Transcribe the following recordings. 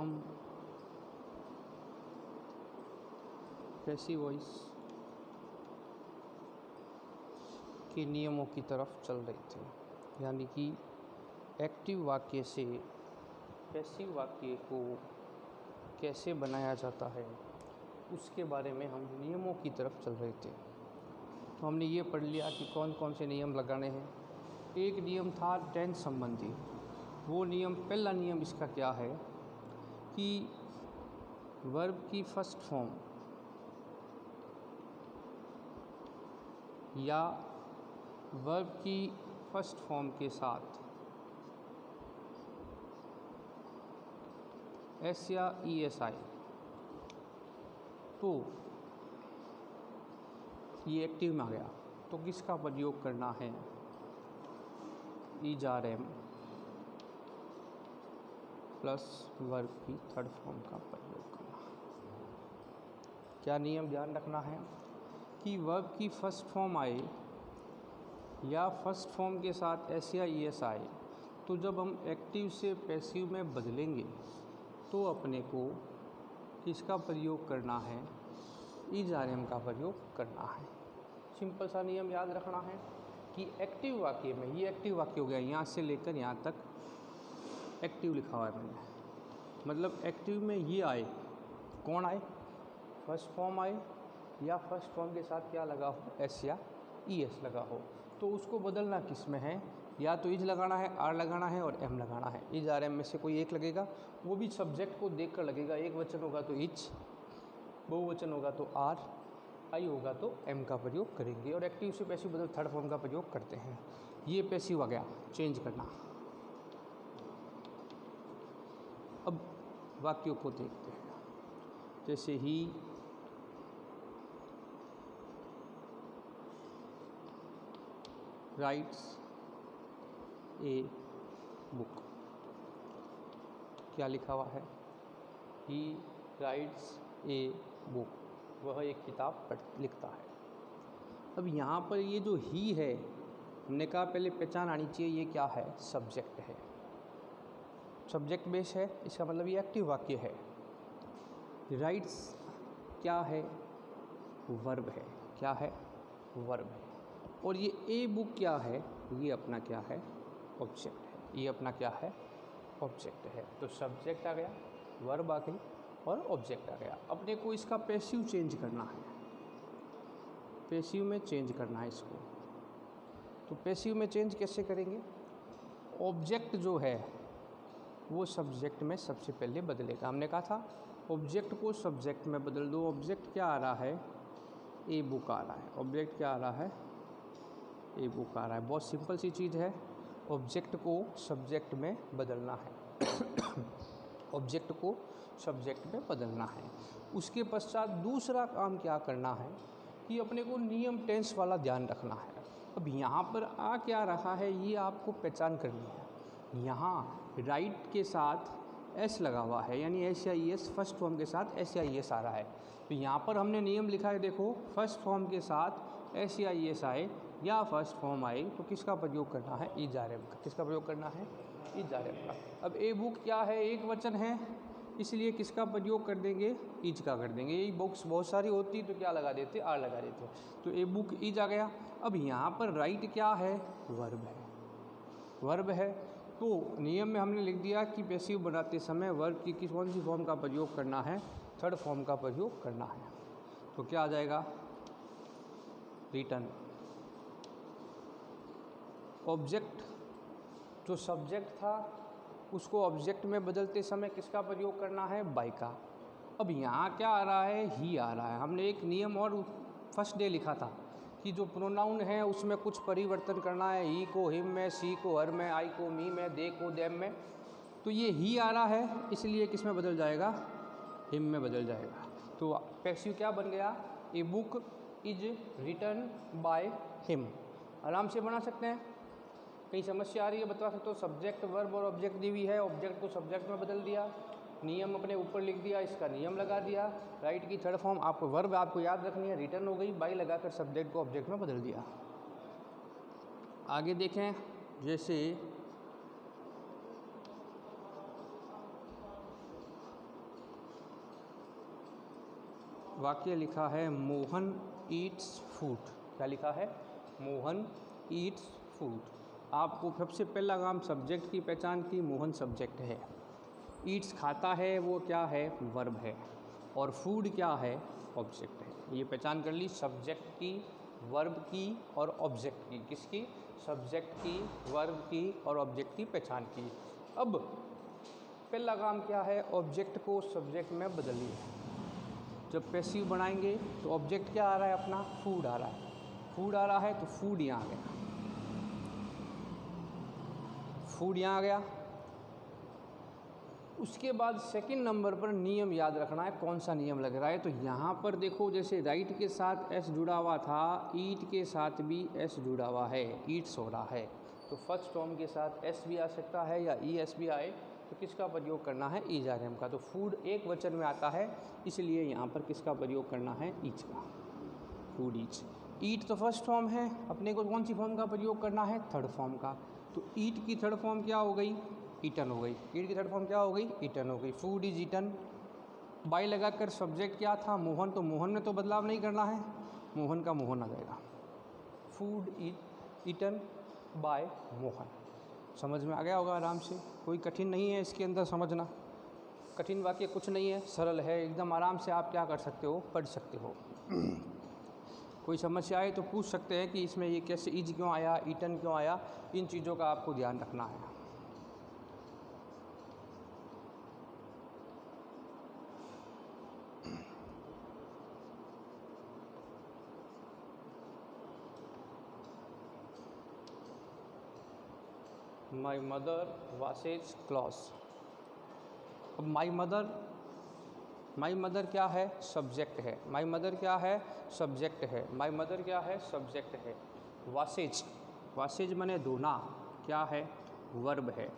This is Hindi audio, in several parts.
हम पैसिव वॉइस के नियमों की तरफ चल रहे थे, यानी कि एक्टिव वाक्य से पैसिव वाक्य को कैसे बनाया जाता है उसके बारे में हम नियमों की तरफ चल रहे थे। तो हमने ये पढ़ लिया कि कौन कौन से नियम लगाने हैं। एक नियम था टेंस संबंधी। वो नियम, पहला नियम इसका क्या है कि वर्ब की फर्स्ट फॉर्म या वर्ब की फर्स्ट फॉर्म के साथ एस या ई एस आए तो ये एक्टिव में आ गया, तो किसका प्रयोग करना है? Is are am plus verb की थर्ड फॉर्म का प्रयोग करना। क्या नियम ध्यान रखना है कि वर्ब की फर्स्ट फॉर्म आए या फर्स्ट फॉर्म के साथ एस या ई एस आए तो जब हम एक्टिव से पैसिव में बदलेंगे तो अपने को किसका प्रयोग करना है? इज आर एम का प्रयोग करना है। सिंपल सा नियम याद रखना है कि एक्टिव वाक्य में, ये एक्टिव वाक्य हो गया, यहाँ से लेकर यहाँ तक एक्टिव लिखा हुआ है मैंने, मतलब एक्टिव में ये आए, कौन आए? फर्स्ट फॉर्म आए या फर्स्ट फॉर्म के साथ क्या लगा हो? एस या ई एस लगा हो, तो उसको बदलना किस में है? या तो इज लगाना है, आर लगाना है और एम लगाना है। इज आर एम में से कोई एक लगेगा, वो भी सब्जेक्ट को देख कर लगेगा। एक वचन होगा तो इज, बहुवचन होगा तो आर, आई होगा तो एम का प्रयोग करेंगे। और एक्टिव से पैसिव बदल थर्ड फॉर्म का प्रयोग करते हैं। ये पैसिव आ गया, चेंज करना। अब वाक्यों को देखते हैं। जैसे ही राइट्स ए बुक, क्या लिखा हुआ है? ही राइट्स ए बुक, वह एक किताब लिखता है। अब यहाँ पर ये जो ही है, हमने कहा पहले पहचान आनी चाहिए, ये क्या है? सब्जेक्ट है, सब्जेक्ट बेस है, इसका मतलब ये एक्टिव वाक्य है। राइट्स क्या है? वर्ब है। क्या है? वर्ब है। और ये ए बुक क्या है? ये अपना क्या है? ऑब्जेक्ट है। ये अपना क्या है? ऑब्जेक्ट है। तो सब्जेक्ट आ गया, वर्ब आ गई और ऑब्जेक्ट आ गया। अपने को इसका पैसिव चेंज करना है, पैसिव में चेंज करना है इसको। तो पैसिव में चेंज कैसे करेंगे? ऑब्जेक्ट जो है वो सब्जेक्ट में सबसे पहले बदलेगा। हमने कहा था ऑब्जेक्ट को सब्जेक्ट में बदल दो। ऑब्जेक्ट क्या आ रहा है? ए बुक आ रहा है। ऑब्जेक्ट क्या आ रहा है? ए बुक आ रहा है। बहुत सिंपल सी चीज़ है, ऑब्जेक्ट को सब्जेक्ट में बदलना है। ऑब्जेक्ट को सब्जेक्ट में बदलना है। उसके पश्चात दूसरा काम क्या करना है कि अपने को नियम टेंस वाला ध्यान रखना है। अब यहाँ पर आ क्या रहा है ये आपको पहचान करनी है। यहाँ राइट के साथ एस लगा हुआ है, यानी एस या ई एस, फर्स्ट फॉर्म के साथ एस या ई एस आ रहा है। तो यहाँ पर हमने नियम लिखा है, देखो, फर्स्ट फॉर्म के साथ एस या ई एस आए या फर्स्ट फॉर्म आए तो किसका प्रयोग करना है? इज आर एम का। किसका प्रयोग करना है? इज आर एम का। अब ए बुक क्या है? एक वचन है, इसलिए किसका प्रयोग कर देंगे? इज का कर देंगे। ये बुक्स बहुत सारी होती तो क्या लगा देते? आर लगा देते। तो ए बुक इज आ गया। अब यहाँ पर राइट क्या है? वर्ब है। वर्ब है, तो नियम में हमने लिख दिया कि पैसिव बनाते समय वर्ब की कौन सी फॉर्म का प्रयोग करना है? थर्ड फॉर्म का प्रयोग करना है। तो क्या आ जाएगा? रिटर्न। ऑब्जेक्ट जो सब्जेक्ट था उसको ऑब्जेक्ट में बदलते समय किसका प्रयोग करना है? बाय का। अब यहाँ क्या आ रहा है? ही आ रहा है। हमने एक नियम और फर्स्ट डे लिखा था कि जो प्रोनाउन है उसमें कुछ परिवर्तन करना है। ही को हिम में, सी को हर में, आई को मी में, दे को देम में। तो ये ही आ रहा है, इसलिए किस में बदल जाएगा? हिम में बदल जाएगा। तो पैसिव क्या बन गया? A book is written by him. आराम से बना सकते हैं। कहीं समस्या आ रही है बता सकते हो। सब्जेक्ट, वर्ब और ऑब्जेक्ट दी हुई है, ऑब्जेक्ट को सब्जेक्ट में बदल दिया, नियम अपने ऊपर लिख दिया, इसका नियम लगा दिया। राइट की थर्ड फॉर्म आपको वर्ब आपको याद रखनी है, रिटर्न हो गई, बाई लगाकर सब्जेक्ट को ऑब्जेक्ट में बदल दिया। आगे देखें, जैसे वाक्य लिखा है मोहन ईट्स फूड। क्या लिखा है? Mohan Yeats food. आपको सबसे पहला काम सब्जेक्ट की पहचान की, मोहन सब्जेक्ट है, ईट्स खाता है, वो क्या है? वर्ब है, और फूड क्या है? ऑब्जेक्ट है। ये पहचान कर ली सब्जेक्ट की, वर्ब की और ऑब्जेक्ट की। किसकी? सब्जेक्ट की, वर्ब की और ऑब्जेक्ट की पहचान की। अब पहला काम क्या है? ऑब्जेक्ट को सब्जेक्ट में बदलिए। जब पैसिव बनाएंगे तो ऑब्जेक्ट क्या आ रहा है अपना? फूड आ रहा है। फूड आ रहा है तो फूड यहाँ आ गया, फूड यहाँ आ गया। उसके बाद सेकंड नंबर पर नियम याद रखना है। कौन सा नियम लग रहा है? तो यहाँ पर देखो, जैसे राइट के साथ एस जुड़ा हुआ था, ईट के साथ भी एस जुड़ा हुआ है, ईट्स हो रहा है, तो फर्स्ट फॉर्म के साथ एस भी आ सकता है या ई एस भी आए, तो किसका प्रयोग करना है? ईज आर एम का। तो फूड एक वचन में आता है, इसलिए यहाँ पर किसका प्रयोग करना है? ईच का, फूड ईच। ईट तो फर्स्ट फॉर्म है, अपने को कौन सी फॉर्म का प्रयोग करना है? थर्ड फॉर्म का। तो ईट की थर्ड फॉर्म क्या हो गई? ईटन हो गई। ईट की थर्ड फॉर्म क्या हो गई? ईटन हो गई। Food is eaten. बाय लगाकर सब्जेक्ट क्या था? मोहन। तो मोहन में तो बदलाव नहीं करना है, मोहन का मोहन आ जाएगा। Food is eaten by Mohan. समझ में आ गया होगा आराम से, कोई कठिन नहीं है इसके अंदर समझना। कठिन वाक्य कुछ नहीं है, सरल है एकदम, आराम से आप क्या कर सकते हो? पढ़ सकते हो। कोई समस्या आए तो पूछ सकते हैं कि इसमें ये कैसे इज क्यों आया, ईटन क्यों आया, इन चीज़ों का आपको ध्यान रखना है। My mother washes clothes. अब माई मदर क्या है? सब्जेक्ट है। माई मदर क्या है? सब्जेक्ट है। माई मदर क्या है? सब्जेक्ट है। वाशेज माने धोना, क्या है? वर्ब है।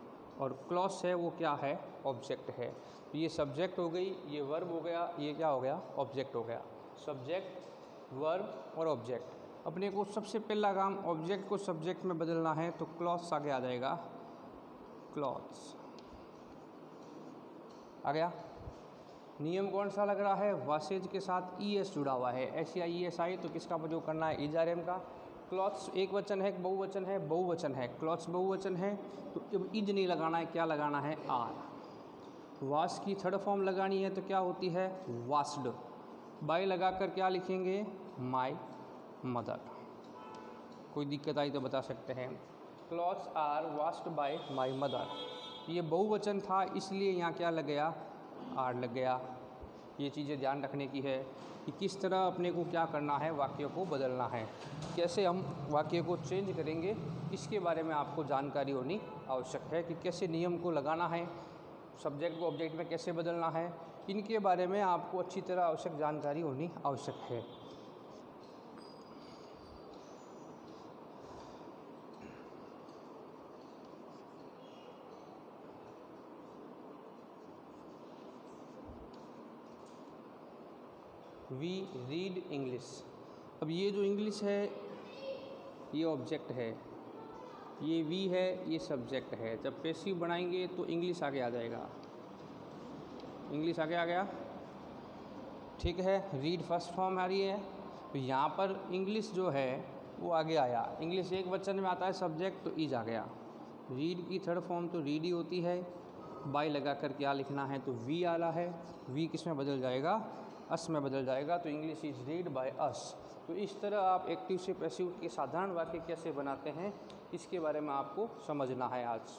और क्लॉथ्स है, वो क्या है? ऑब्जेक्ट है। तो ये सब्जेक्ट हो गई, ये वर्ब हो गया, ये क्या हो गया? ऑब्जेक्ट हो गया। सब्जेक्ट, वर्ब और ऑब्जेक्ट। अपने को सबसे पहला काम ऑब्जेक्ट को सब्जेक्ट में बदलना है, तो क्लॉथ्स आगे आ जाएगा, क्लॉथ्स आ गया। नियम कौन सा लग रहा है? वाशेज के साथ ई एस जुड़ा हुआ है, एस या ई एस आई, तो किसका प्रयोग करना है? इज आर एम का। क्लॉथ्स एक वचन है, बहुवचन है? बहुवचन है। क्लॉथ्स बहुवचन है, तो अब इज नहीं लगाना है, क्या लगाना है? आर। वाश की थर्ड फॉर्म लगानी है, तो क्या होती है? वाश्ड। बाय लगाकर क्या लिखेंगे? My mother. कोई दिक्कत आई तो बता सकते हैं। Clothes are washed by my mother. ये बहुवचन था, इसलिए यहाँ क्या लग गया? आर लग गया। ये चीज़ें ध्यान रखने की है कि किस तरह अपने को क्या करना है, वाक्य को बदलना है, कैसे हम वाक्य को चेंज करेंगे, इसके बारे में आपको जानकारी होनी आवश्यक है कि कैसे नियम को लगाना है, सब्जेक्ट को ऑब्जेक्ट में कैसे बदलना है, इनके बारे में आपको अच्छी तरह आवश्यक जानकारी होनी आवश्यक है। We read English. अब ये जो इंग्लिश है ये ऑब्जेक्ट है, ये वी है, ये सब्जेक्ट है। जब पैसिव बनाएंगे तो इंग्लिश आगे आ जाएगा, इंग्लिश आगे आ गया, ठीक है। रीड फर्स्ट फॉर्म आ रही है, तो यहाँ पर इंग्लिश जो है वो आगे आया। इंग्लिश एक वचन में आता है, सब्जेक्ट, तो इज आ गया। रीड की थर्ड फॉर्म तो रीड ही होती है। बाय लगाकर क्या लिखना है? तो वी आ रहा है, वी किस में बदल जाएगा? अस में बदल जाएगा। तो English is read by us. तो इस तरह आप एक्टिव से पैसिव के साधारण वाक्य कैसे बनाते हैं, इसके बारे में आपको समझना है आज।